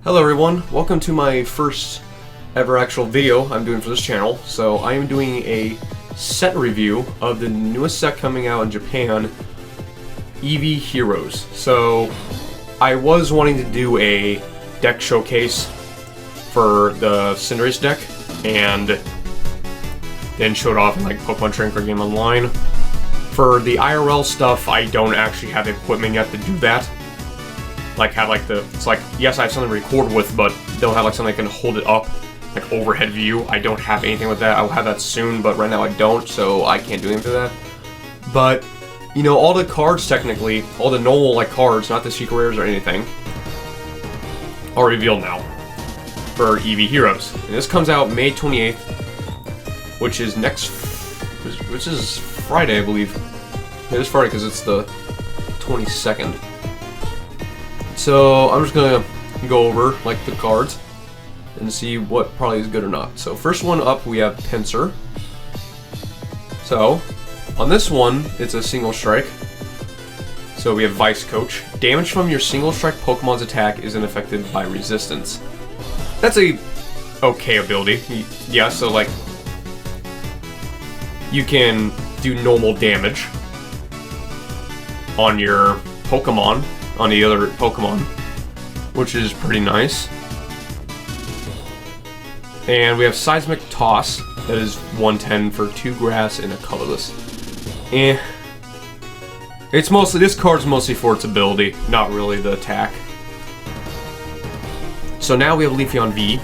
Hello everyone, welcome to my first ever actual video I'm doing for this channel. So I am doing a set review of the newest set coming out in Japan, Eevee Heroes. So I was wanting to do a deck showcase for the Cinderace deck and then showed off in like Pokemon Trading Card Game Online. For the IRL stuff, I don't actually have the equipment yet to do that. Like have like it's like, yes, I have something to record with, but don't have like something that can hold it up, like overhead view. I don't have anything with that. I'll have that soon, but right now I don't, so I can't do anything for that. But, you know, all the cards technically, all the normal like cards, not the secret rares or anything, are revealed now for Eevee Heroes. And this comes out May 28th, which is which is Friday, I believe. Yeah, it's Friday because it's the 22nd. So I'm just gonna go over like the cards and see what probably is good or not. So first one up, we have Pinsir. So on this one, it's a single strike. So we have Vice Coach. Damage from your single strike Pokemon's attack isn't affected by resistance. That's a okay ability. Yeah, so like you can do normal damage on your Pokemon, on the other Pokemon, which is pretty nice. And we have Seismic Toss, that is 110 for 2 grass and a colorless. It's mostly, this card's mostly for its ability, not really the attack. So now we have Leafeon V.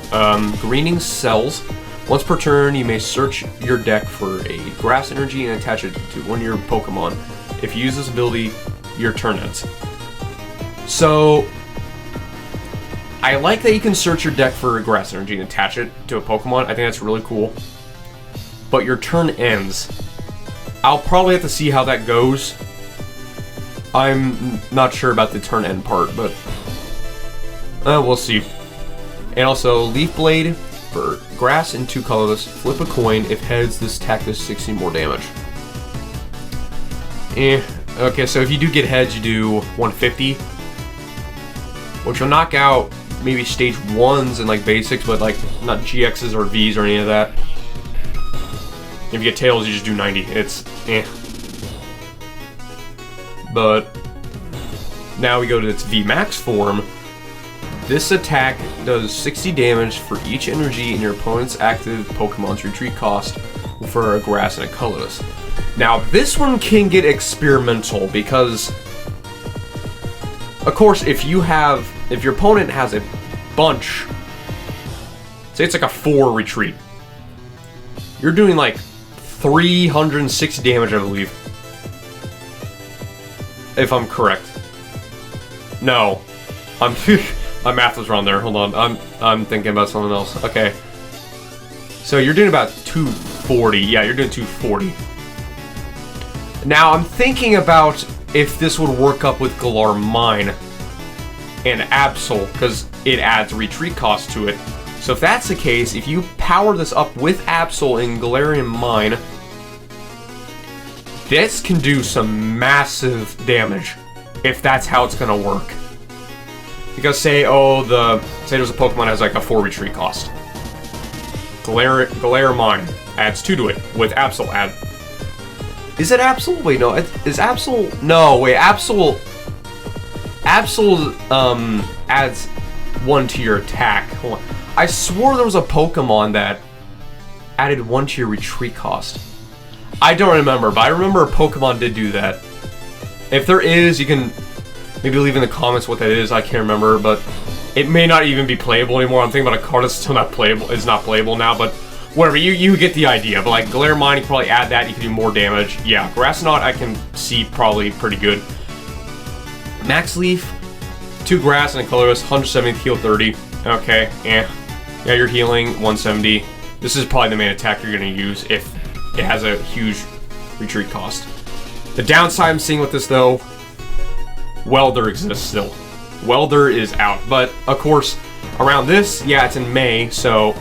Greening Cells. Once per turn, you may search your deck for a grass energy and attach it to one of your Pokemon. If you use this ability, your turn ends. So, I like that you can search your deck for a grass energy and attach it to a Pokemon. I think that's really cool. But your turn ends. I'll probably have to see how that goes. I'm not sure about the turn end part, but we'll see. And also, Leaf Blade for grass and 2 colorless. Flip a coin. If heads, this attack does 60 more damage. Okay, so if you do get heads, you do 150. Which will knock out maybe stage 1s and like basics, but like not GXs or Vs or any of that. If you get tails, you just do 90. It's But now we go to its VMAX form. This attack does 60 damage for each energy in your opponent's active Pokemon's retreat cost for a grass and a colorless. Now this one can get experimental because, of course, if your opponent has a bunch, say it's like a 4 retreat, you're doing like 360 damage, I believe. If I'm correct. No. My math was wrong there. Hold on. I'm thinking about something else. Okay. So you're doing about 240. Yeah, you're doing 240. Now I'm thinking about if this would work up with Galar Mine and Absol, because it adds retreat cost to it. So if that's the case, if you power this up with Absol and Galarian Mine, this can do some massive damage, if that's how it's gonna work. Because say there's a Pokemon that has like a 4 retreat cost. Galarian Mine adds 2 to it, with Absol add. Is it Absol? Wait, no, is Absol? No, wait, Absol adds 1 to your attack. Hold on. I swore there was a Pokemon that added 1 to your retreat cost. I don't remember, but I remember a Pokemon did do that. If there is, you can maybe leave in the comments what that is. I can't remember, but it may not even be playable anymore. I'm thinking about a card that's still not playable. It's not playable now, but whatever. You get the idea. But like Galarian Mine, you can probably add that. You can do more damage. Yeah, Grass Knot I can see probably pretty good. Max Leaf, 2 grass and a colorless, 170 heal 30. Okay, yeah, you're healing 170. This is probably the main attack you're gonna use if it has a huge retreat cost. The downside I'm seeing with this though, Welder exists still. Welder is out, but of course around this, yeah, it's in May, so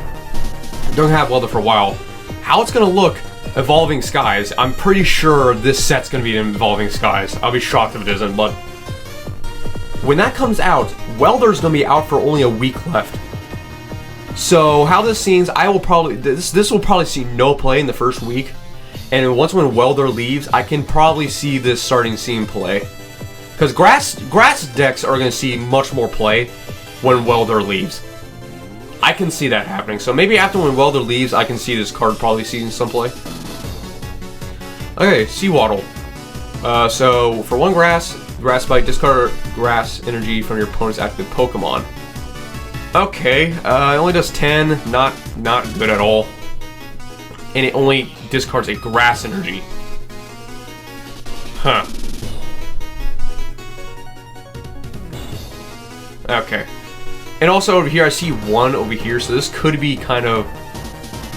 don't have Welder for a while. How it's gonna look, Evolving Skies, I'm pretty sure this set's gonna be in Evolving Skies. I'll be shocked if it isn't, but when that comes out, Welder's gonna be out for only a week left. So how this seems, I will probably this will probably see no play in the first week, and once when Welder leaves, I can probably see this starting seeing play, because grass decks are gonna see much more play when Welder leaves. I can see that happening. So maybe after when Welder leaves, I can see this card probably seeing some play. Okay, Seawaddle. So for 1 grass bite, discard grass energy from your opponent's active Pokemon. Okay, it only does 10, not good at all. And it only discards a grass energy. Huh. Okay. And also over here, I see 1 over here, so this could be kind of...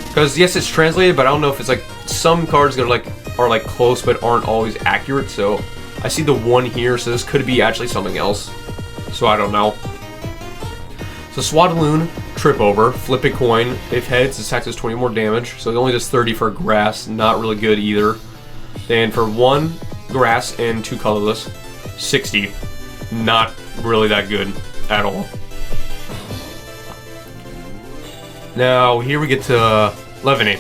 Because yes, it's translated, but I don't know if it's like... Some cards that are like close, but aren't always accurate, so... I see the 1 here, so this could be actually something else. So I don't know. So Swadloon, trip over, flip a coin. If heads, this attack does 20 more damage. So it only does 30 for grass, not really good either. Then for 1 grass and 2 colorless, 60. Not really that good at all. Now here we get to Leaveney.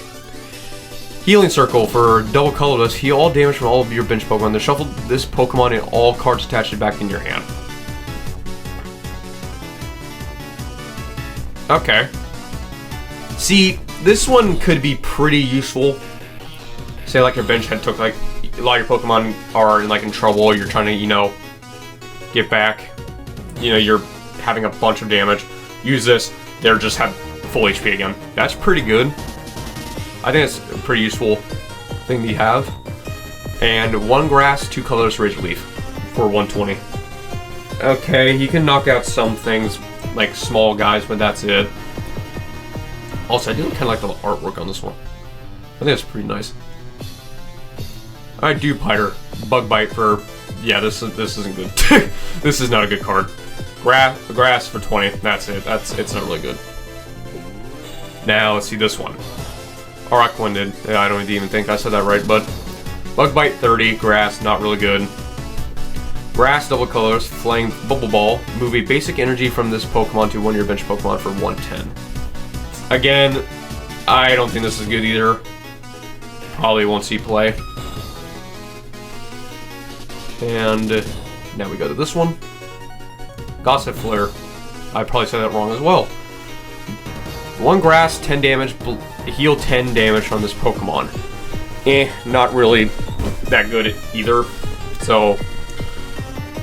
Healing Circle for double colorless. Heal all damage from all of your bench Pokemon. Then shuffle this Pokemon and all cards attached back in your hand. Okay. See, this one could be pretty useful. Say like your bench had took like a lot of your Pokemon are in trouble, you're trying to, you know, get back. You know, you're having a bunch of damage. Use this, they're just have full HP again. That's pretty good. I think it's a pretty useful thing to have. And 1 grass, 2 colorless Rage Leaf for 120. Okay, he can knock out some things like small guys, but that's it. Also, I do kind of like the artwork on this one. I think it's pretty nice. Alright, Dewpider. Bug Bite for... Yeah, this isn't good. This is not a good card. Grass for 20. That's it. It's not really good. Now, let's see this one. Araquanid. Yeah, I don't even think I said that right, but... Bug Bite 30. Grass, not really good. Grass, double colors, Flame, Bubble Ball. Move a basic energy from this Pokemon to one of your bench Pokemon for 110. Again, I don't think this is good either. Probably won't see play. And now we go to this one. Gossip Flare. I probably said that wrong as well. 1 grass, 10 damage, heal 10 damage from this Pokemon. Not really that good either. So...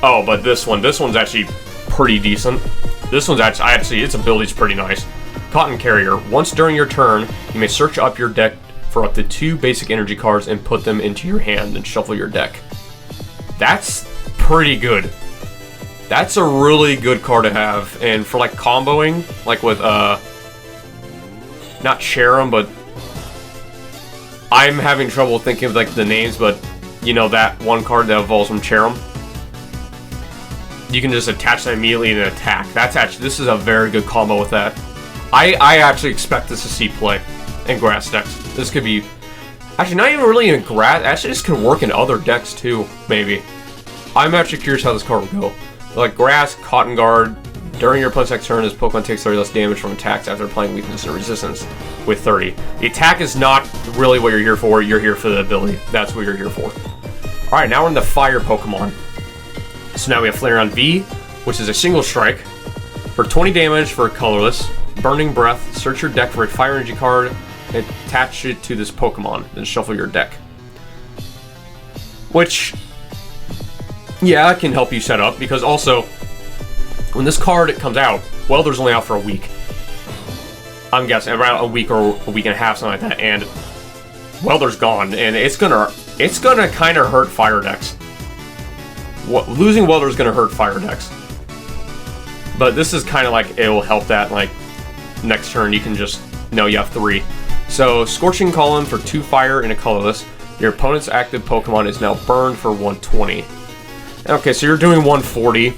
Oh, but this one's actually pretty decent. This one's actually its ability's pretty nice. Cotton Carrier. Once during your turn, you may search up your deck for up to 2 basic energy cards and put them into your hand and shuffle your deck. That's pretty good. That's a really good card to have. And for like comboing, like with not Cherim, but I'm having trouble thinking of like the names, but you know that one card that evolves from Cherim. You can just attach that immediately and attack. This is a very good combo with that. I actually expect this to see play in grass decks. This could be actually not even really in grass. Actually, this could work in other decks too. Maybe. I'm actually curious how this card will go. Like grass, Cotton Guard. During your opponent's next turn, this Pokemon takes 30 less damage from attacks after applying weakness and resistance with 30. The attack is not really what you're here for. You're here for the ability. That's what you're here for. All right, now we're in the Fire Pokemon. So now we have Flareon V, which is a single strike. For 20 damage for a colorless, Burning Breath, search your deck for a fire energy card and attach it to this Pokemon, then shuffle your deck. Which, yeah, it can help you set up, because also, when this card comes out, Welder's only out for a week. I'm guessing around a week or a week and a half, something like that, and Welder's gone, and it's gonna kind of hurt fire decks. Losing Welder is going to hurt fire decks. But this is kind of like, it will help that, like, next turn you can just know you have 3. So, Scorching Column for 2 fire and a colorless. Your opponent's active Pokemon is now burned for 120. Okay, so you're doing 140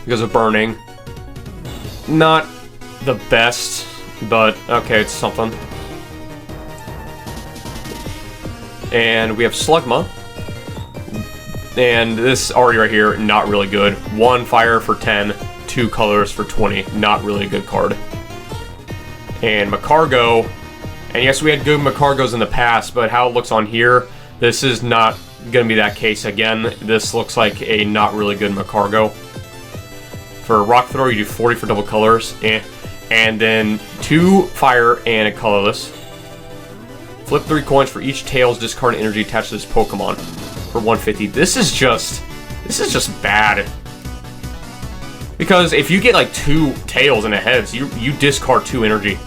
because of burning. Not the best, but okay, it's something. And we have Slugma. And this already right here, not really good. 1 fire for 10, 2 colors for 20. Not really a good card. And Macargo. And yes, we had good Macargos in the past, but how it looks on here, this is not going to be that case again. This looks like a not really good Macargo. For Rock Thrower, you do 40 for double colors. And then 2 fire and a colorless. Flip 3 coins for each Tails discard energy attached to this Pokemon for 150. This is just bad. Because if you get like 2 Tails and a Heads, you discard 2 energy.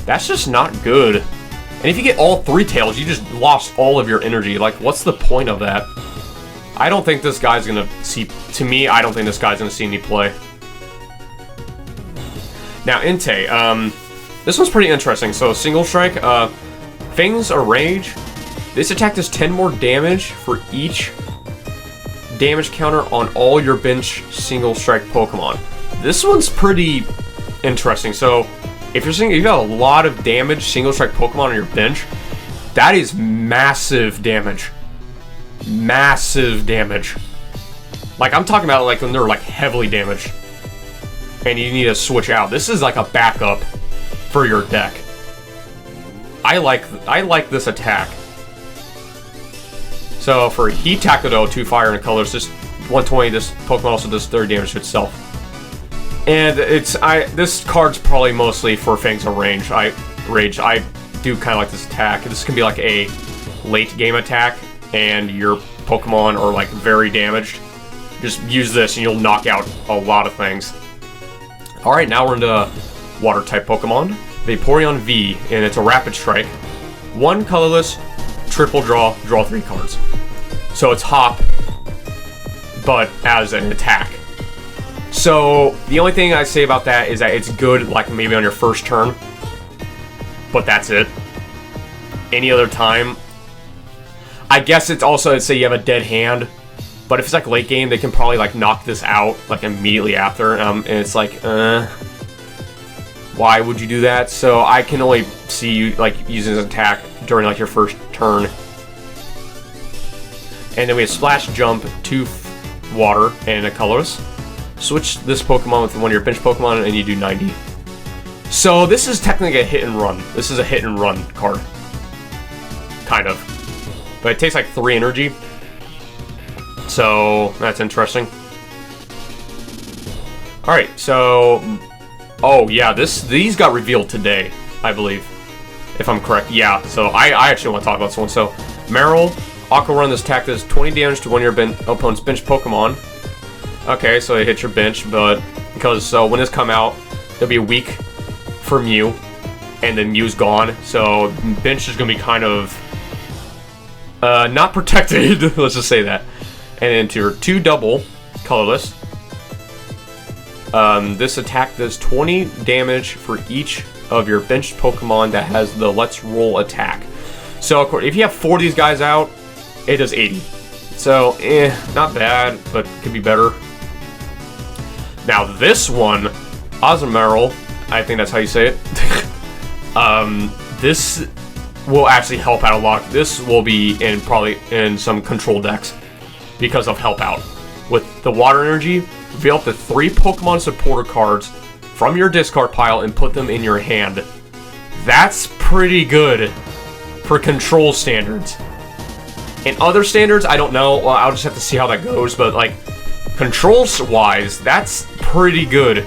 That's just not good. And if you get all 3 Tails, you just lost all of your energy. Like, what's the point of that? I don't think this guy's gonna see... To me, I don't think this guy's gonna see any play. Now, Entei. This one's pretty interesting. So, Single Strike. Fang's a Rage. This attack does 10 more damage for each damage counter on all your bench Single Strike Pokemon. This one's pretty interesting. So, if you've got a lot of damage Single Strike Pokemon on your bench, that is massive damage. Massive damage. Like, I'm talking about like when they're like heavily damaged and you need to switch out. This is like a backup for your deck. I like this attack. So for Heat Tackle, 2 fire and a color, it's just 120. This Pokemon also does 30 damage to itself. And this card's probably mostly for Fangs of Rage. I do kind of like this attack. This can be like a late game attack, and your Pokemon are like very damaged. Just use this and you'll knock out a lot of things. Alright, now we're into Water type Pokemon. Vaporeon V, and it's a Rapid Strike. 1 colorless, triple draw 3 cards. So it's Hop, but as an attack. So the only thing I say about that is that it's good, like maybe on your first turn, but that's it. Any other time, I guess it's also, I'd say you have a dead hand, but if it's like late game, they can probably like knock this out like immediately after, and it's like, why would you do that? So I can only see you like using this attack during like your first turn. And then we have Splash Jump, 2 water and a colorless. Switch this Pokemon with one of your bench Pokemon and you do 90. So this is technically a hit and run. This is a hit and run card. Kind of. But it takes like 3 energy. So that's interesting. Alright, so... Oh yeah, these got revealed today, I believe. If I'm correct. Yeah, so I actually want to talk about this one. So, Meryl, Aqua Run, this attack does 20 damage to one of your opponent's bench Pokemon. Okay, so it hits your bench, but because when this come out, there'll be a week for Mew, and then Mew's gone. So bench is gonna be kind of not protected. Let's just say that. And then to your 2 double colorless. This attack does 20 damage for each of your bench Pokemon that has the Let's Roll attack. So if you have 4 of these guys out, it does 80. So, not bad, but could be better. Now this one, Ozmeral, I think that's how you say it. This will actually help out a lot. This will be probably in some control decks because of help out. With the water energy, reveal up to 3 Pokemon supporter cards from your discard pile and put them in your hand. That's pretty good for control standards. In other standards, I don't know. Well, I'll just have to see how that goes, but like controls-wise, that's pretty good.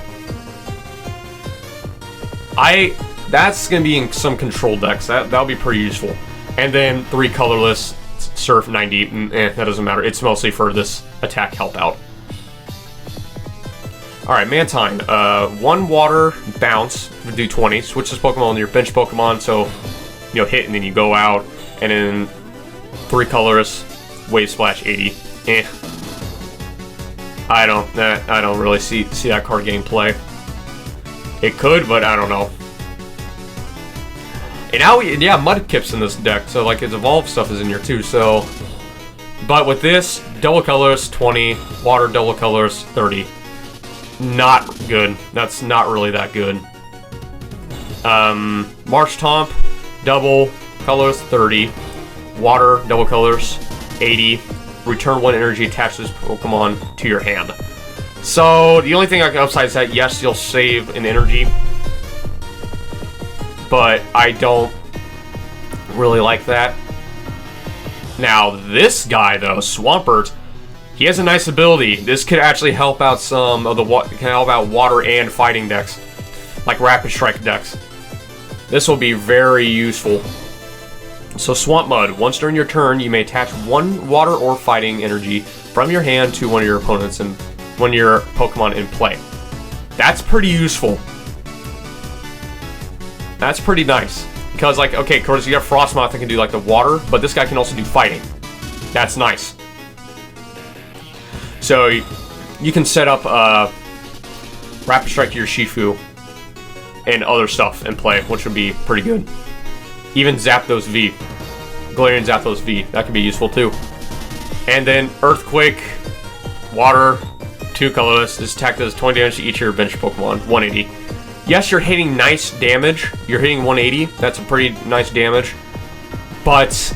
That's gonna be in some control decks. That'll be pretty useful. And then 3 colorless, Surf 90. That doesn't matter. It's mostly for this attack help out. Alright, Mantine. 1 water bounce would do 20. Switch this Pokemon on your bench Pokemon, so hit and then you go out. And then 3 colorless, Wave Splash 80. I don't really see that card getting play. It could, but I don't know. And now, yeah, Mudkip's in this deck, so like its evolved stuff is in here too. So, but with this, double colors 20, water double colors 30. Not good. That's not really that good. Marshtomp, double colors 30, water double colors 80, return 1 energy attached to this Pokemon to your hand. So, the only thing I can upside is that, yes, you'll save an energy, but I don't really like that. Now, this guy, though, Swampert, he has a nice ability. This could actually help out some of the water and fighting decks, like Rapid Strike decks. This will be very useful. So Swamp Mud, once during your turn, you may attach 1 water or fighting energy from your hand to one of your opponents and one of your Pokemon in play. That's pretty useful. That's pretty nice. Because, like, okay, of course, you have Frostmoth that can do, like, the water, but this guy can also do fighting. That's nice. So, you can set up Rapid Strike to your Shifu and other stuff in play, which would be pretty good. Even Zapdos V. Galarian Zapdos V. That could be useful, too. And then Earthquake, Water, 2 colorless. This attack does 20 damage to each of your bench Pokemon. 180. Yes, you're hitting nice damage. You're hitting 180. That's a pretty nice damage. But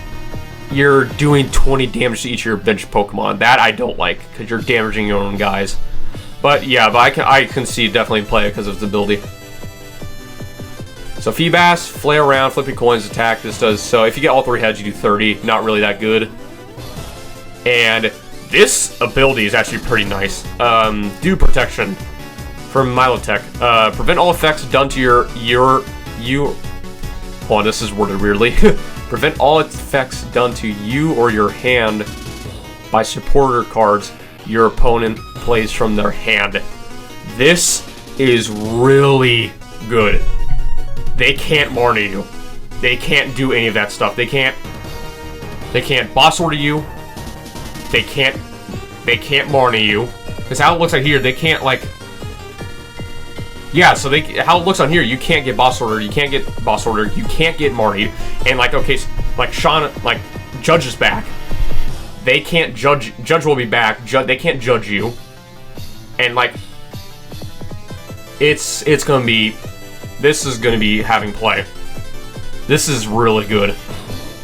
you're doing 20 damage to each of your bench Pokemon. That I don't like, because you're damaging your own guys. But yeah, but I can see definitely play it because of its ability. So Feebas, Flail Around, Flipping Coins, attack. This does, so if you get all 3 heads, you do 30. Not really that good. And this ability is actually pretty nice. Dew Protection from Milotech. Prevent all effects done to oh, this is worded weirdly. Prevent all effects done to you or your hand by supporter cards your opponent plays from their hand. This is really good. They can't Marnie you. They can't do any of that stuff. They can't boss order you. They can't Marnie you. Because how it looks like here, they can't, like, yeah, so how it looks on here, you can't get boss ordered, you can't get boss ordered, you can't get Marnied, and like, okay, so, like Sean, like, Judge is back. They can't judge, Judge will be back, they can't judge you. And like, it's gonna be, this is gonna be having play. This is really good.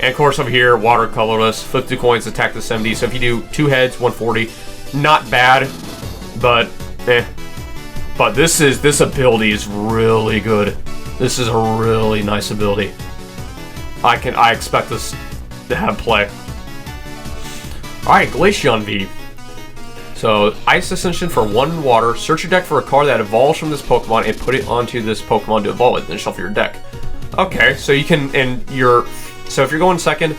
And of course over here, water colorless, flip 2 coins, attack the 70, so if you do 2 heads, 140, not bad, but eh. But this ability is really good. This is a really nice ability. I expect this to have play. Alright, Glaceon V. So, Ice Ascension for 1 water. Search your deck for a card that evolves from this Pokemon and put it onto this Pokemon to evolve it, then shuffle your deck. Okay, so you can, so if you're going second,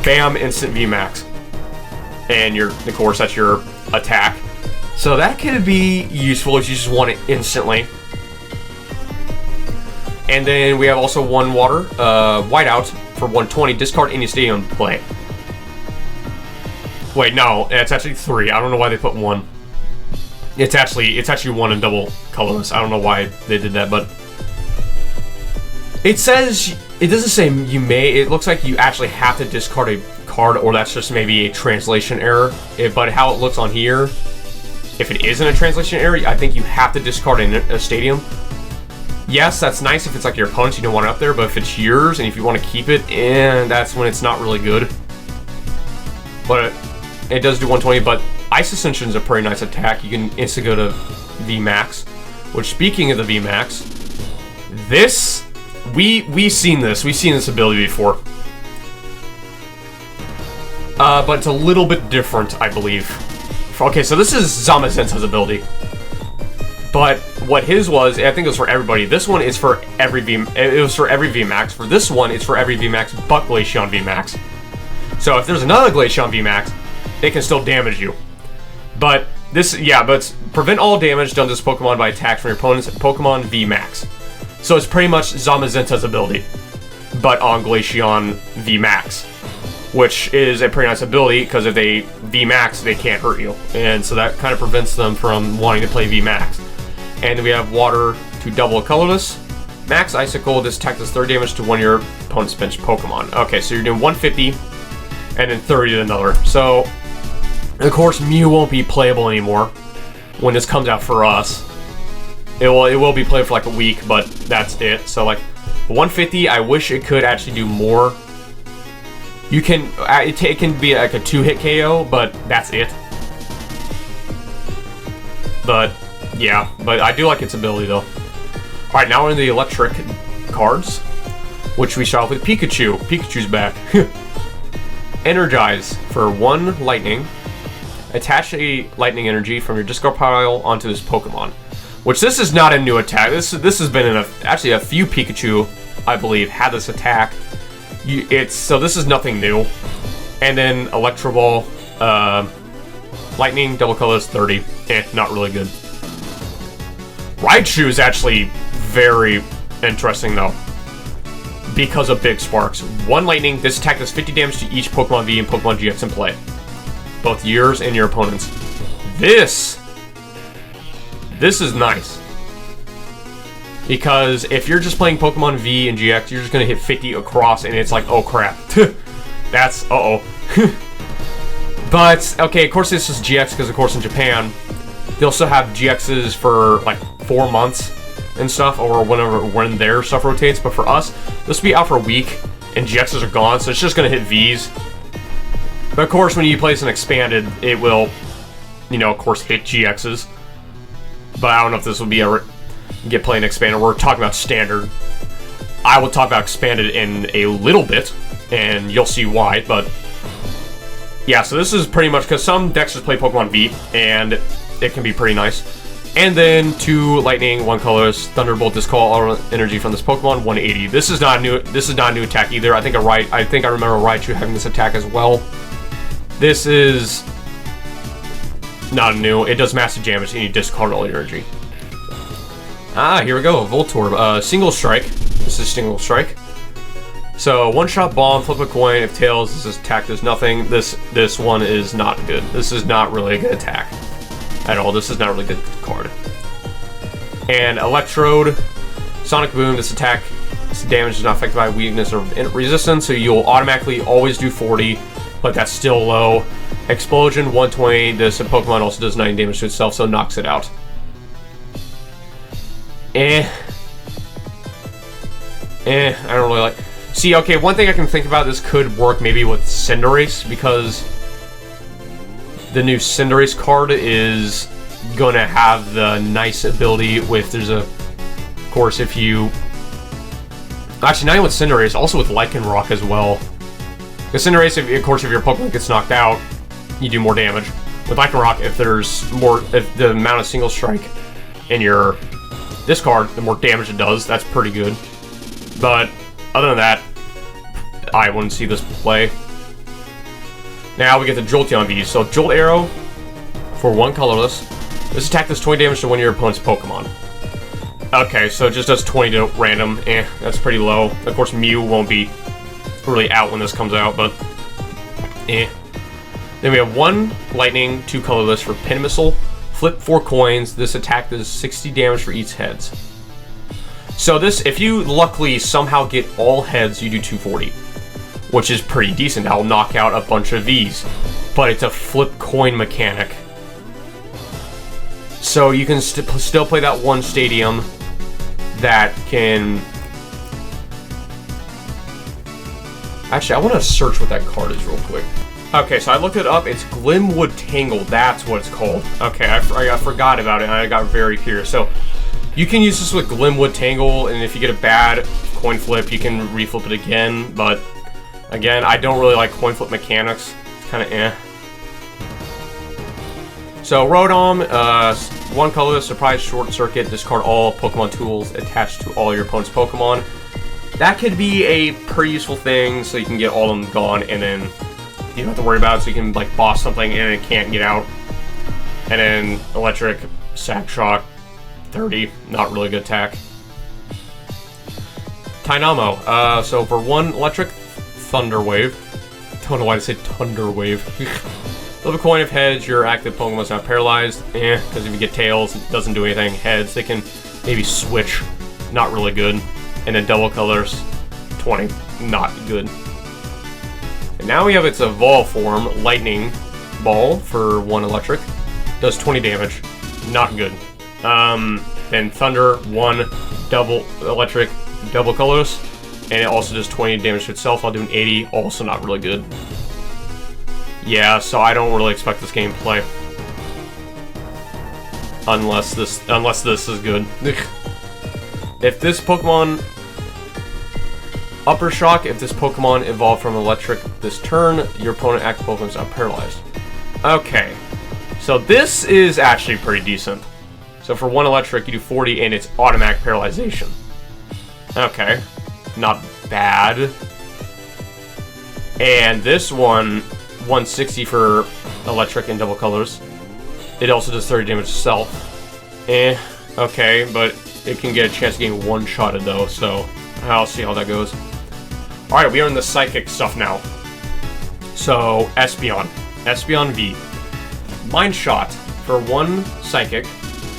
bam, instant VMAX. And of course, that's your attack. So that could be useful if you just want it instantly. And then we have also 1 water, Whiteout for 120. Discard any stadium play. Wait, no, it's actually 3. I don't know why they put 1. It's actually 1 and double colorless. I don't know why they did that, but it says, it doesn't say you may. It looks like you actually have to discard a card, or that's just maybe a translation error. But how it looks on here, if it isn't a translation error, I think you have to discard a stadium. Yes, that's nice if it's like your opponent's, you don't want it up there, but if it's yours and if you want to keep it, and that's when it's not really good. But it does do 120, but Ice Ascension is a pretty nice attack. You can instantly go to VMAX, which, speaking of the VMAX, this, we've seen this ability before. But it's a little bit different, I believe. Okay, so this is Zamazenta's ability. But what his was, I think it was for everybody. This one is for every it was for every VMAX. For this one, it's for every VMAX but Glaceon VMAX. So if there's another Glaceon VMAX, it can still damage you. But this, yeah, but it's prevent all damage done to this Pokemon by attacks from your opponent's Pokemon VMAX. So it's pretty much Zamazenta's ability, but on Glaceon VMAX. Which is a pretty nice ability, because if they VMAX, they can't hurt you. And so that kind of prevents them from wanting to play VMAX. And then we have Water to double colorless. Max Icicle, this attack does 30 damage to one of your opponent's bench Pokemon. Okay, so you're doing 150, and then 30 to another. So, of course, Mew won't be playable anymore when this comes out for us. It will be played for like a week, but that's it. So like, 150, I wish it could actually do more. You can, it can be like a 2-hit KO, but that's it. But, yeah, but I do like its ability, though. Alright, now we're in the electric cards, which we start off with Pikachu. Pikachu's back. Energize for 1 lightning. Attach a lightning energy from your discard pile onto this Pokemon. Which, this is not a new attack. This has been in actually a few Pikachu, I believe, had this attack. So this is nothing new. And then Electro Ball, Lightning, double colors, 30. Not really good. Raichu is actually very interesting, though, because of Big Sparks. 1 lightning, this attack does 50 damage to each Pokemon V and Pokemon GX in play. Both yours and your opponent's. This is nice. Because if you're just playing Pokemon V and GX, you're just going to hit 50 across, and it's like, oh crap. That's, uh-oh. But, okay, of course this is GX, because of course in Japan, they'll still have GXs for like 4 months and stuff, or when their stuff rotates. But for us, this will be out for a week, and GXs are gone, so it's just going to hit Vs. But of course, when you place an expanded, it will, you know, of course, hit GXs. But I don't know if this will be ever get playing expanded. We're talking about standard. I will talk about expanded in a little bit, and you'll see why. But yeah, so this is pretty much because some decks just play Pokemon V, and it can be pretty nice. And then 2 lightning, 1 colors, Thunderbolt, discard all energy from this Pokemon, 180. This is not a new attack either. I think I remember Raichu having this attack as well. This is not new. It does massive damage, and you discard all your energy. Ah, here we go. Voltorb. Single strike. This is single strike. So 1-shot bomb, flip a coin. If tails, this attack does nothing. This one is not good. This is not really a good attack at all. This is not a really good card. And Electrode, Sonic Boom. This attack, this damage is not affected by weakness or resistance, so you'll automatically always do 40, but that's still low. Explosion, 120. This Pokemon also does 90 damage to itself, so it knocks it out. I don't really like. See, okay, one thing I can think about, this could work maybe with Cinderace, because the new Cinderace card is gonna have the nice ability with, of course, if you, actually not even with Cinderace, also with Lycanroc as well. Because Cinderace, of course, if your Pokemon gets knocked out, you do more damage. With Lycanroc, if the amount of single strike in your discard, the more damage it does, that's pretty good. But other than that, I wouldn't see this play. Now we get the Jolteon V. So Jolt Arrow for 1 colorless. This attack does 20 damage to one of your opponent's Pokemon. Okay, so it just does 20 to random. That's pretty low. Of course, Mew won't be really out when this comes out, but Then we have 1 lightning, 2 colorless for Pin Missile. Flip 4 coins. This attack does 60 damage for each heads. So this, if you luckily somehow get all heads, you do 240, which is pretty decent. That'll knock out a bunch of Vs, but it's a flip coin mechanic. So you can still play that 1 stadium that can... Actually, I want to search what that card is real quick. Okay, so I looked it up. It's Glimwood Tangle. That's what it's called. Okay, I forgot about it, and I got very curious. So you can use this with Glimwood Tangle, and if you get a bad coin flip, you can reflip it again. But again, I don't really like coin flip mechanics. It's kind of eh. So Rotom, 1 colorless, surprise short circuit, discard all Pokemon tools attached to all your opponent's Pokemon. That could be a pretty useful thing, so you can get all of them gone, and then you don't have to worry about it, so you can like boss something and it can't get out. And then electric, sack shock, 30, not really good attack. Tynamo, so for 1 electric, Thunder Wave. Don't know why I said Thunder Wave. Flip a coin of heads, your active Pokemon's not paralyzed. Because if you get tails, it doesn't do anything. Heads, they can maybe switch. Not really good. And then double colors, 20. Not good. And now we have its evolve form, Lightning Ball for 1 electric. Does 20 damage. Not good. Then Thunder, 1 double electric, double colors. and it also does 20 damage to itself while doing 80. Also not really good. Yeah, so I don't really expect this game to play. Unless this is good. If this Pokemon... Upper Shock, if this Pokemon evolved from Electric this turn, your opponent active Pokemon is not paralyzed. Okay. So this is actually pretty decent. So for 1 Electric, you do 40, and it's automatic paralyzation. Okay. Not bad. And this one, 160 for Electric and double colors. It also does 30 damage itself. Okay, but it can get a chance of getting one-shotted though, so I'll see how that goes. Alright, we are in the Psychic stuff now. So, Espeon. Espeon V. Mind Shot. For 1 Psychic,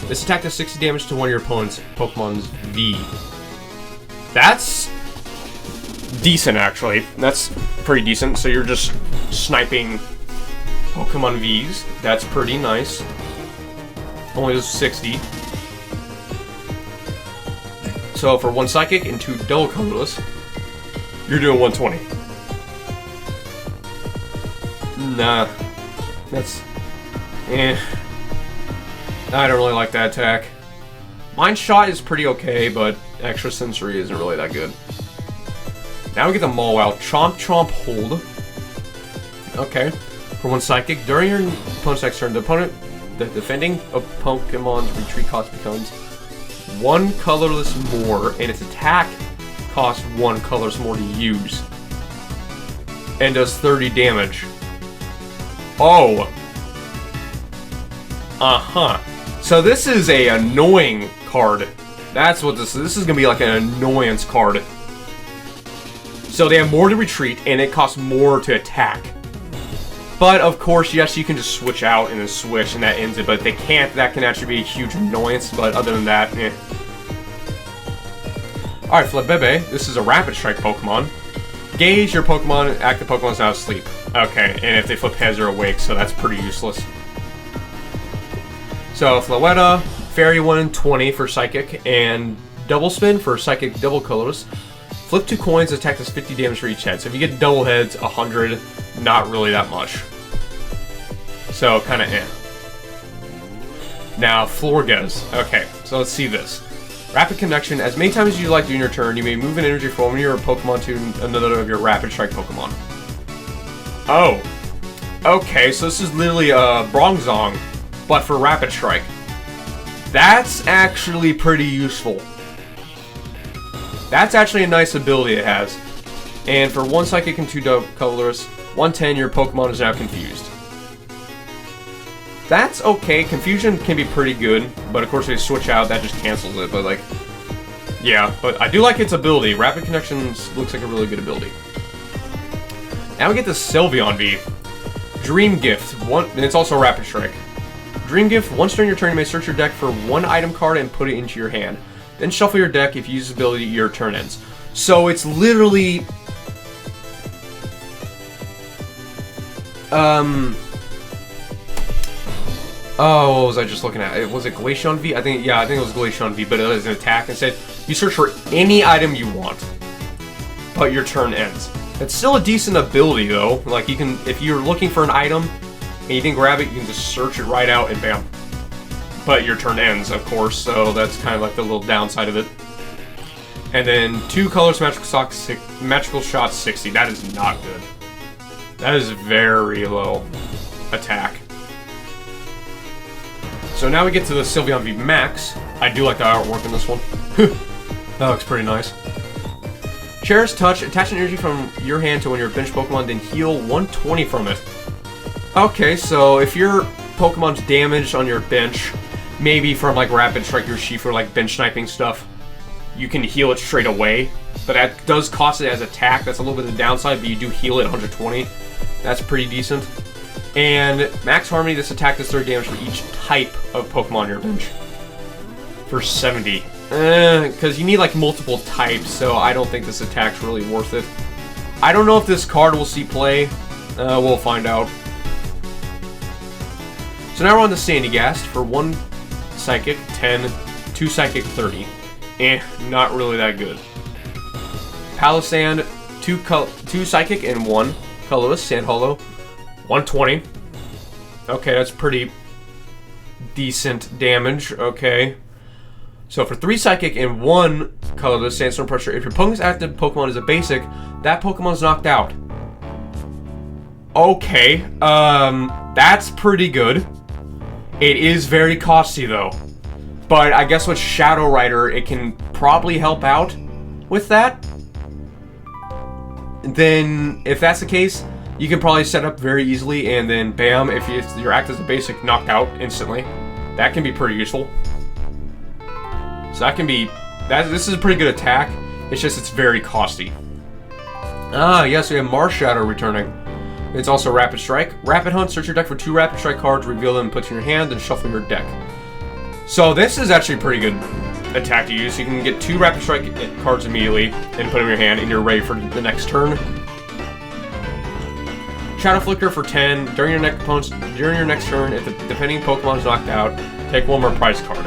this attack does 60 damage to one of your opponent's Pokemon's V. That's decent, actually. That's pretty decent. So you're just sniping Pokemon Vs. That's pretty nice. Only does 60. So for 1 Psychic and 2 double colorless, you're doing 120. Nah. That's... I don't really like that attack. Mind Shot is pretty okay, but Extra Sensory isn't really that good. Now we get the Maul out. Chomp Chomp Hold. Okay. For 1 Psychic, during your opponent's next turn, the defending a Pokemon's retreat cost becomes 1 colorless more, and its attack costs 1 colorless more to use. And does 30 damage. Oh. Uh-huh. So this is a annoying card. That's what this is. This is going to be like an annoyance card. So they have more to retreat, and it costs more to attack. But, of course, yes, you can just switch out and then switch, and that ends it. But if they can't, that can actually be a huge annoyance. But other than that, eh. Alright, Flabebe. This is a Rapid Strike Pokemon. Gauge your Pokemon, active Pokemon's now asleep. Okay, and if they flip heads, they're awake, so that's pretty useless. So, Floetta, Fairy 120 for Psychic, and Double Spin for Psychic Double Colors. Flip 2 coins, attack does 50 damage for each head. So if you get double heads, 100, not really that much. So, kinda eh. Now, Florges. Okay, so let's see this. Rapid Connection. As many times as you like during your turn, you may move an energy from one of your Pokemon to another of your Rapid Strike Pokemon. Oh. Okay, so this is literally a Bronzong, but for Rapid Strike. That's actually pretty useful. That's actually a nice ability it has. And for 1 Psychic and 2 double colors, 110, your Pokemon is now confused. That's okay. Confusion can be pretty good, but of course if you switch out, that just cancels it. But like, yeah, but I do like its ability. Rapid Connections looks like a really good ability. Now we get the Sylveon V. Dream Gift, and it's also Rapid Strike. Dream Gift, once during your turn, you may search your deck for 1 item card and put it into your hand. Then shuffle your deck. If you use this ability, your turn ends. So it's literally... Oh, what was I just looking at? Was it Glaceon V? I think it was Glaceon V, but it was an attack. Instead, you search for any item you want, but your turn ends. It's still a decent ability, though. Like, you can, if you're looking for an item, and you didn't grab it, you can just search it right out, and bam. But your turn ends, of course, so that's kind of like the little downside of it. And then 2 colors Magical Shot 60. That is not good. That is very low attack. So now we get to the Sylveon V Max. I do like the artwork in this one. That looks pretty nice. Cherish Touch. Attach an energy from your hand to one of your bench Pokemon, then heal 120 from it. Okay, so if your Pokemon's damaged on your bench, maybe from like Rapid Strike or Urshifu or like bench sniping stuff, you can heal it straight away. But that does cost it as attack. That's a little bit of the downside, but you do heal it 120. That's pretty decent. And Max Harmony, this attack does 30 damage for each type of Pokemon on your bench. For 70. Because you need like multiple types, so I don't think this attack's really worth it. I don't know if this card will see play. We'll find out. So now we're on the Sandygast for 1 Psychic, 10, 2 Psychic, 30. Not really that good. Palisand, 2 Psychic, and 1 Colorless. Sand Hollow, 120. Okay, that's pretty decent damage. Okay. So for 3 Psychic and 1 Colorless Sandstorm Pressure, if your opponent's active Pokemon is a basic, that Pokemon's knocked out. Okay, that's pretty good. It is very costly though. But I guess with Shadow Rider, it can probably help out with that. Then, if that's the case, you can probably set up very easily, and then bam, if your act as a basic, knocked out instantly. That can be pretty useful. So that can be, this is a pretty good attack. It's just, it's very costly. Ah, yes, we have Mars Shadow returning. It's also Rapid Strike. Rapid Hunt, search your deck for 2 Rapid Strike cards, reveal them, put them in your hand, then shuffle your deck. So this is actually a pretty good attack to use. You can get 2 Rapid Strike cards immediately and put them in your hand, and you're ready for the next turn. Shadow Flicker for 10. During your next turn, if the depending Pokemon is knocked out, take 1 more prize card.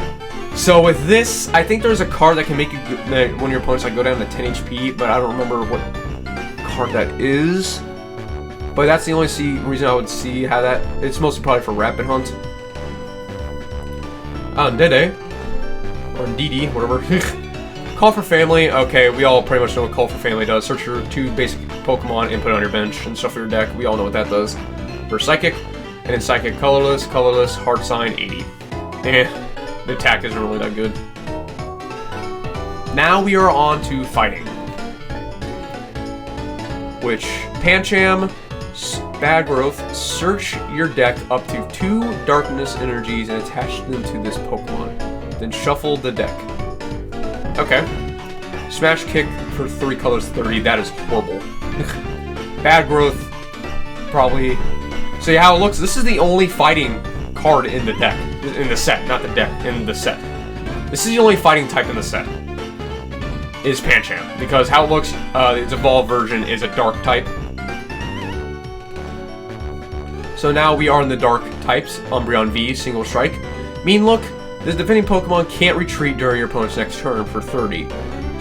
So with this, I think there's a card that can make you one of your opponents like go down to 10 HP, but I don't remember what card that is. But that's the only reason I would see how that. It's mostly probably for Rapid Hunt. Dede. Or DD, whatever. Call for Family. Okay, we all pretty much know what Call for Family does. Search your 2 basic Pokemon and put it on your bench and shuffle your deck. We all know what that does. For Psychic. And then Psychic Colorless, Heart Sign, 80. The attack isn't really that good. Now we are on to Fighting. Which, Pancham, Bad Growth, search your deck up to 2 Darkness Energies and attach them to this Pokemon. Then shuffle the deck. Okay. Smash Kick for 3 colors, 30. That is horrible. Bad Growth, probably. So yeah, how it looks, this is the only fighting card in the deck. In the set, not the deck, in the set. This is the only fighting type in the set. Is Pancham. Because how it looks, its evolved version is a dark type. So now we are in the dark types. Umbreon V, Single Strike. Mean Look. This defending Pokemon can't retreat during your opponent's next turn for 30.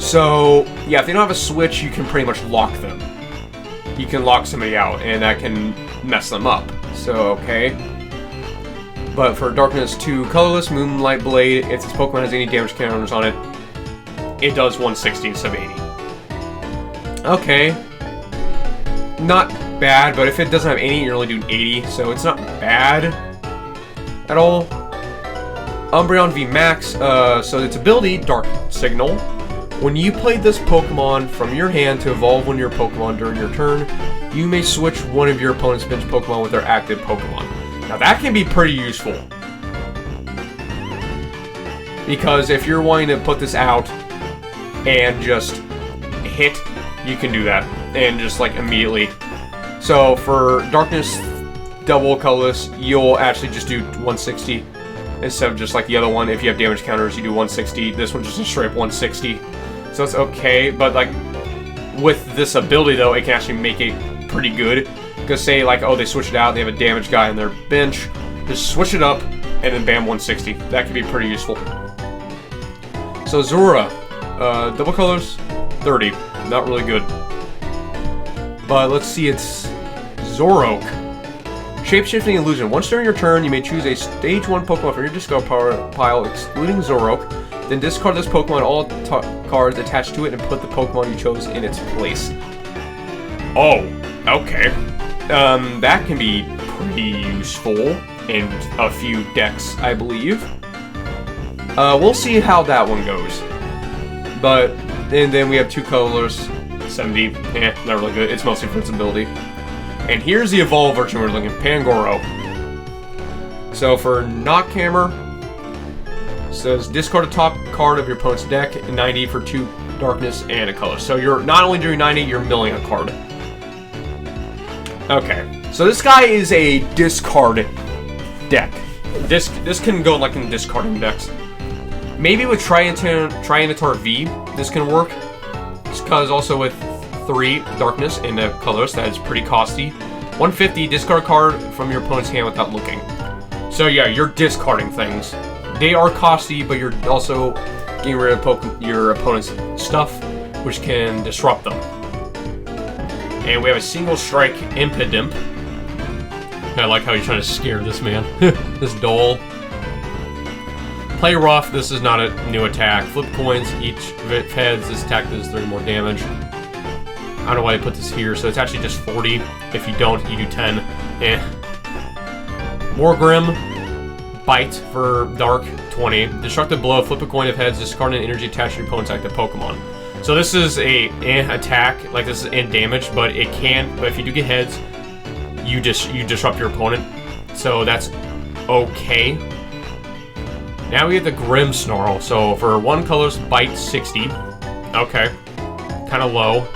So, yeah, if they don't have a switch, you can pretty much lock them. You can lock somebody out, and that can mess them up. So, okay. But for Darkness 2 Colorless, Moonlight Blade, if this Pokemon has any damage counters on it, it does 160 instead of 80. Okay. Not bad, but if it doesn't have any, you're only doing 80, so it's not bad at all. Umbreon V Max, so its ability, Dark Signal. When you play this Pokemon from your hand to evolve one of your Pokemon during your turn, you may switch one of your opponent's bench Pokemon with their active Pokemon. Now that can be pretty useful. Because if you're wanting to put this out and just hit, you can do that. And just like immediately. So for Darkness Double Colorless, you'll actually just do 160. Instead of just like the other one, if you have damage counters, you do 160. This one's just a straight up 160. So it's okay, but like with this ability though, it can actually make it pretty good. Because say like, oh, they switch it out, they have a damage guy on their bench, just switch it up, and then bam, 160. That can be pretty useful. So Zora, double colors, 30. Not really good. But let's see, it's Zoroark. Shape-shifting Illusion. Once during your turn, you may choose a Stage 1 Pokemon from your discard pile, excluding Zoroark. Then discard this Pokemon, all cards attached to it, and put the Pokemon you chose in its place. Oh, okay. That can be pretty useful in a few decks, I believe. We'll see how that one goes. But, and then we have 2 colors, 70. Not really good. It's mostly for its ability. And here's the evolved version we're looking at, Pangoro. So for Knockhammer, says discard a top card of your opponent's deck, 90 for 2 darkness and a color. So you're not only doing 90, you're milling a card. Okay, so this guy is a discard deck. This can go like in discarding decks. Maybe with Trianitar V, this can work. Just because also with 3 darkness and a colorless, that is pretty costly. 150, discard card from your opponent's hand without looking. So yeah, you're discarding things. They are costly, but you're also getting rid of your opponent's stuff. which can disrupt them. And we have a single strike Impidimp. I like how you're trying to scare this man. This doll. Play rough, this is not a new attack. Flip coins, each of its heads, this attack does 30 more damage. I don't know why I put this here, so it's actually just 40. If you don't, you do 10. More Grim. Bite for Dark, 20. Destructive Blow, flip a coin of heads, discard an energy attached to your opponent's active Pokemon. So this is a attack, like this is damage, but it can, but if you do get heads, you disrupt your opponent. So that's okay. Now we have the Grim Snarl. So for one color's Bite, 60. Okay. Kind of low.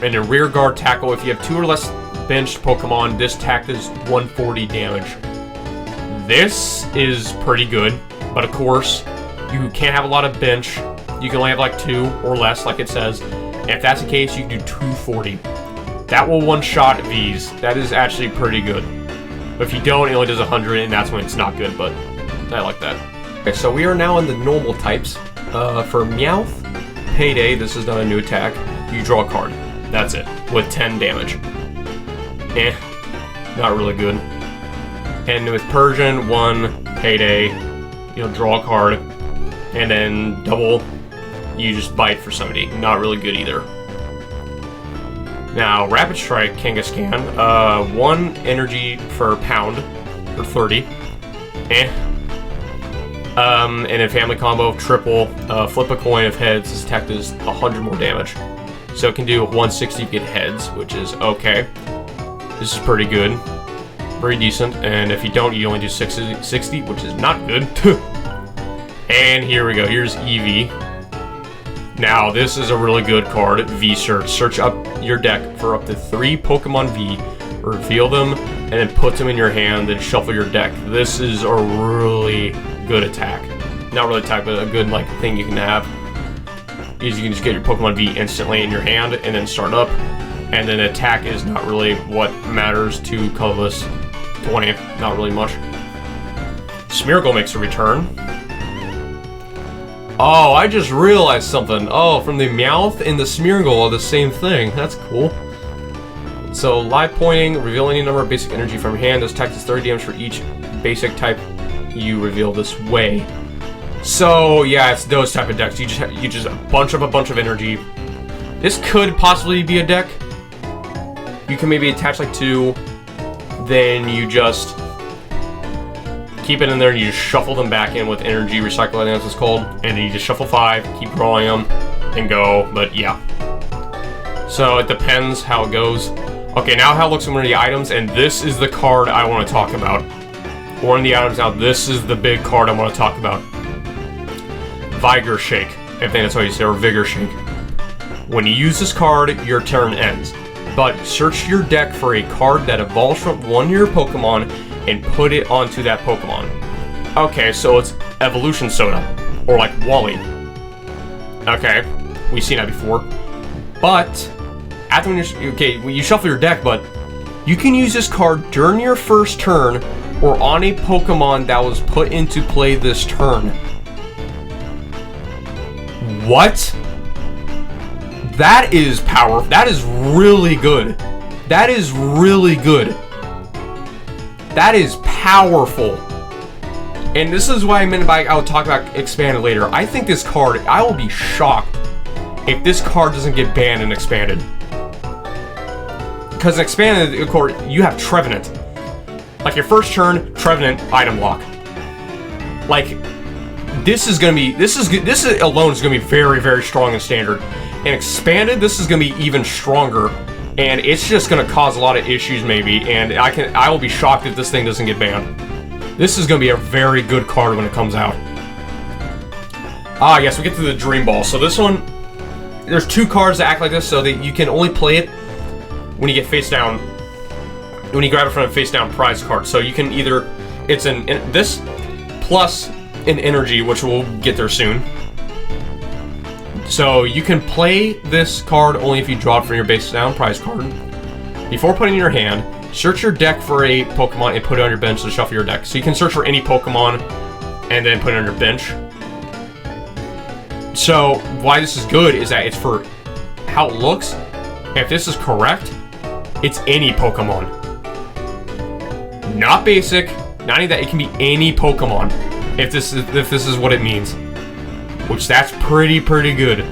And then Rear Guard Tackle, if you have 2 or less benched Pokemon, this attack does 140 damage. This is pretty good, but of course, you can't have a lot of bench. You can only have like 2 or less, like it says. And if that's the case, you can do 240. That will one-shot V's. That is actually pretty good. But if you don't, it only does 100, and that's when it's not good, but I like that. Okay, so we are now in the normal types. For Meowth, Payday, this is not a new attack. You draw a card. That's it, with 10 damage. Not really good. And with Persian, 1, Payday, draw a card, and then double, you just bite for 70. Not really good either. Now, Rapid Strike, Kangaskhan, 1 energy for pound, for 30. And then Family Combo, triple, flip a coin of heads, this attack does 100 more damage. So it can do 160 if you get heads, which is okay. This is pretty good. Very decent. And if you don't, you only do 60, which is not good. And here we go. Here's Eevee. Now, this is a really good card. V-Search. Search up your deck for up to 3 Pokemon V. Reveal them, and then put them in your hand, then shuffle your deck. This is a really good attack. Not really attack, but a good thing you can have. Is you can just get your Pokemon V instantly in your hand and then start up. And then attack is not really what matters to colorless 20. Not really much. Smeargle makes a return. Oh, I just realized something. Oh, from the Meowth and the Smeargle are the same thing. That's cool. So, live pointing, reveal any number of basic energy from your hand. This attack does 30 damage for each basic type you reveal this way. So, yeah, it's those type of decks. You just a bunch of energy. This could possibly be a deck. You can maybe attach like 2, then you just keep it in there and you just shuffle them back in with energy recycling, as it's called, and then you just shuffle 5, keep drawing them, and go. But yeah. So it depends how it goes. Okay, now how it looks in one of the items, and this is the card I want to talk about. One of the items now, this is the big card I want to talk about. Vigor Shake. I think that's how you say it, or Vigor Shake. When you use this card, your turn ends. But search your deck for a card that evolves from one of your Pokemon and put it onto that Pokemon. Okay, so it's Evolution Soda, or like Wally. Okay, we've seen that before. But after when you shuffle your deck, but you can use this card during your first turn or on a Pokemon that was put into play this turn. What? That is powerful. That is really good. That is really good. That is powerful. And this is why I meant by I'll talk about expanded later. I think this card, I will be shocked if this card doesn't get banned and expanded. Because in expanded, of course, you have Trevenant. Like your first turn, Trevenant item lock. Like this is gonna be this alone is gonna be very, very strong in standard. And expanded, this is gonna be even stronger. And it's just gonna cause a lot of issues maybe. And I will be shocked if this thing doesn't get banned. This is gonna be a very good card when it comes out. Ah, yes, we get to the Dream Ball. So this one, there's 2 cards that act like this, so that you can only play it when you get face down. When you grab it from a face down prize card. So you can either, it's this plus an energy, which we'll get there soon. So you can play this card only if you draw it from your base down prize card. Before putting it in your hand, search your deck for a Pokemon and put it on your bench to shuffle your deck. So you can search for any Pokemon and then put it on your bench. So why this is good is that it's for how it looks. If this is correct, it's any Pokemon. Not basic, not only that, it can be any Pokemon if this is what it means. Which that's pretty good.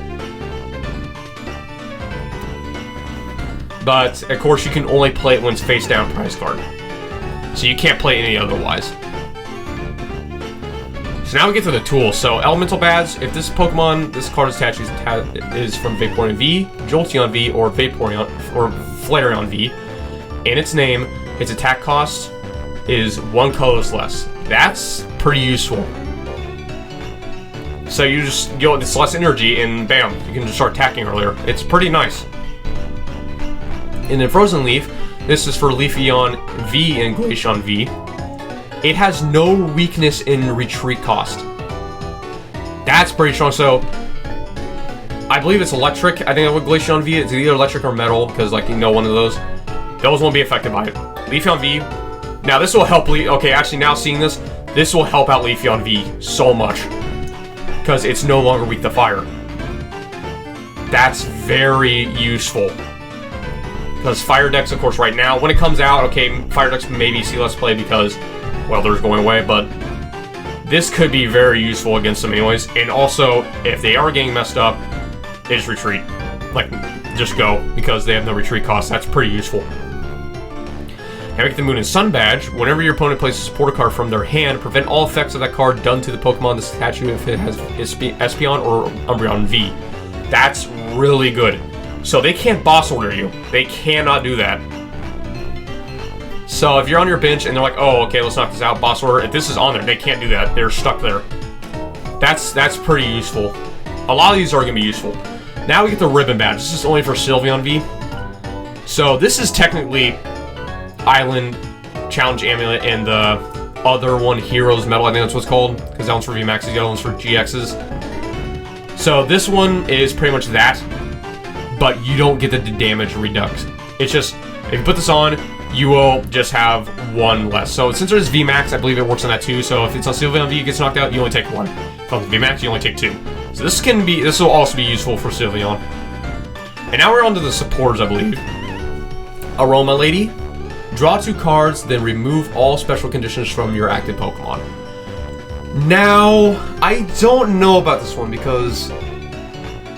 But of course you can only play it when it's face down prize card. So you can't play any otherwise. So now we get to the tools. So elemental badge, if this Pokemon, this card is attached is from Vaporeon V, Jolteon V, or Vaporeon or Flareon V. In its name, its attack cost is 1 colorless less. That's pretty useful. So you get this less energy and bam, you can just start attacking earlier. It's pretty nice. And then Frozen Leaf, this is for Leafeon V and Glaceon V. It has no weakness in retreat cost. That's pretty strong. So I believe it's electric. I think with Glaceon V, it's either electric or metal, because like one of those. Those won't be affected by it. Leafeon V. Now this will help okay, actually now seeing this will help out Leafeon V so much. Because it's no longer weak to fire. That's very useful. Because Fire decks, of course, right now, when it comes out, okay, Fire decks maybe see less play because, well, they're going away, but this could be very useful against them anyways. And also, if they are getting messed up, they just retreat. Like, just go, because they have no retreat cost. That's pretty useful. Now we get the Moon and Sun badge. Whenever your opponent places a supporter card from their hand, prevent all effects of that card done to the Pokemon that's attached to it if it has Espeon or Umbreon V. That's really good. So they can't boss order you. They cannot do that. So if you're on your bench and they're like, oh, okay, let's knock this out, boss order. If this is on there, they can't do that. They're stuck there. That's pretty useful. A lot of these are going to be useful. Now we get the Ribbon badge. This is only for Sylveon V. So this is technically Island Challenge Amulet and the other one, Heroes Medal, I think that's what it's called. Because that one's for VMAXs, the other one's for GXs. So this one is pretty much that. But you don't get the damage redux. It's just, if you put this on, you will just have 1 less. So since there's VMAX, I believe it works on that too. So if it's on Sylveon V, it gets knocked out, you only take 1. If on VMAX, you only take 2. So this will also be useful for Sylveon. And now we're on to the supporters, I believe. Aroma Lady. Draw 2 cards, then remove all special conditions from your active Pokemon. Now, I don't know about this one because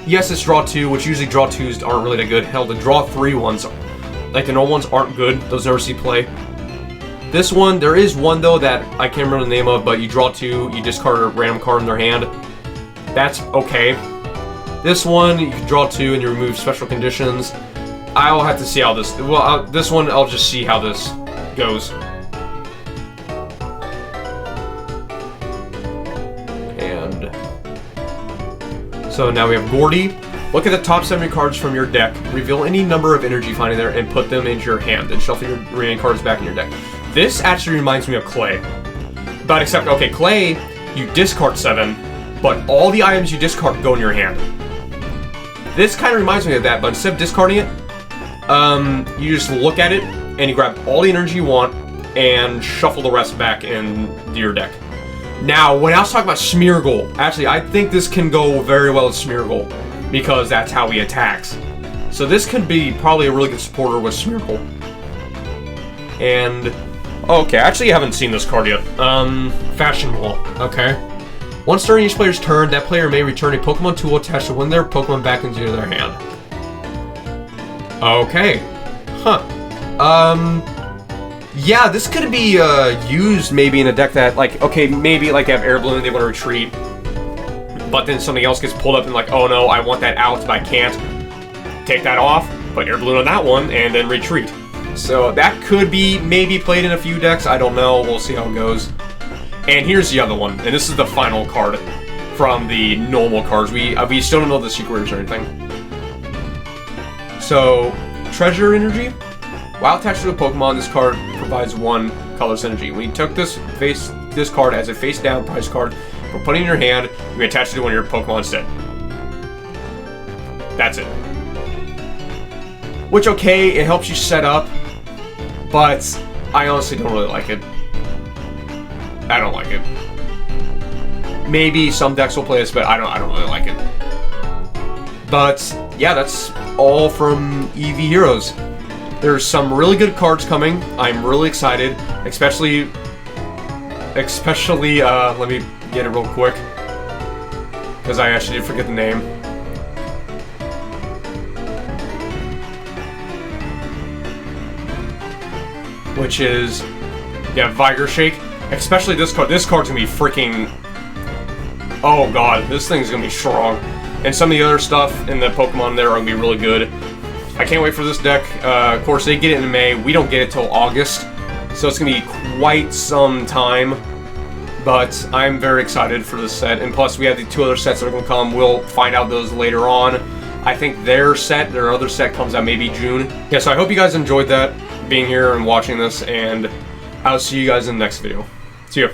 yes, it's draw 2, which usually draw 2s aren't really that good. Hell, the draw 3 ones, like the normal ones, aren't good. Those never see play. This one, there is one though that I can't remember the name of, but you draw 2, you discard a random card in their hand. That's okay. This one, you can draw 2 and you remove special conditions. I'll have to see how this, well, this one, I'll just see how this goes. And so now we have Gordy. Look at the top 7 cards from your deck, reveal any number of energy finding there, and put them into your hand. Then shuffle your remaining cards back in your deck. This actually reminds me of Clay. But except, okay, Clay, you discard 7, but all the items you discard go in your hand. This kind of reminds me of that, but instead of discarding it, you just look at it, and you grab all the energy you want, and shuffle the rest back into your deck. Now, when I was talking about Smeargle, actually, I think this can go very well with Smeargle, because that's how he attacks. So this could be probably a really good supporter with Smeargle. And, okay, actually I haven't seen this card yet. Fashion Wall, okay. Once during each player's turn, that player may return a Pokemon tool attached to one of their Pokemon back into their hand. Okay. Huh. Yeah, this could be used maybe in a deck that, like, okay, maybe like they have Air Balloon, they want to retreat, but then something else gets pulled up and like, oh no, I want that out, but I can't. Take that off, put Air Balloon on that one, and then retreat. So that could be maybe played in a few decks, I don't know, we'll see how it goes. And here's the other one, and this is the final card from the normal cards. We still don't know the secrets or anything. So, Treasure Energy. While attached to a Pokemon, this card provides 1 colorless energy. When you took this card as a face-down prize card, for putting it in your hand, you can attach it to one of your Pokemon instead. That's it. Which, okay, it helps you set up, but I honestly don't really like it. I don't like it. Maybe some decks will play this, but I don't really like it. But yeah, that's all from Eevee Heroes. There's some really good cards coming. I'm really excited, especially, let me get it real quick, because I actually did forget the name. Which is, yeah, Vigor Shake. Especially this card. This card's gonna be freaking, oh god, this thing's gonna be strong. And some of the other stuff in the Pokemon there are gonna be really good. I can't wait for this deck. Of course, they get it in May. We don't get it till August, so it's gonna be quite some time. But I'm very excited for this set. And plus, we have the 2 other sets that are gonna come. We'll find out those later on. I think their other set comes out maybe June. Yeah, so I hope you guys enjoyed that, being here and watching this, and I'll see you guys in the next video. See you.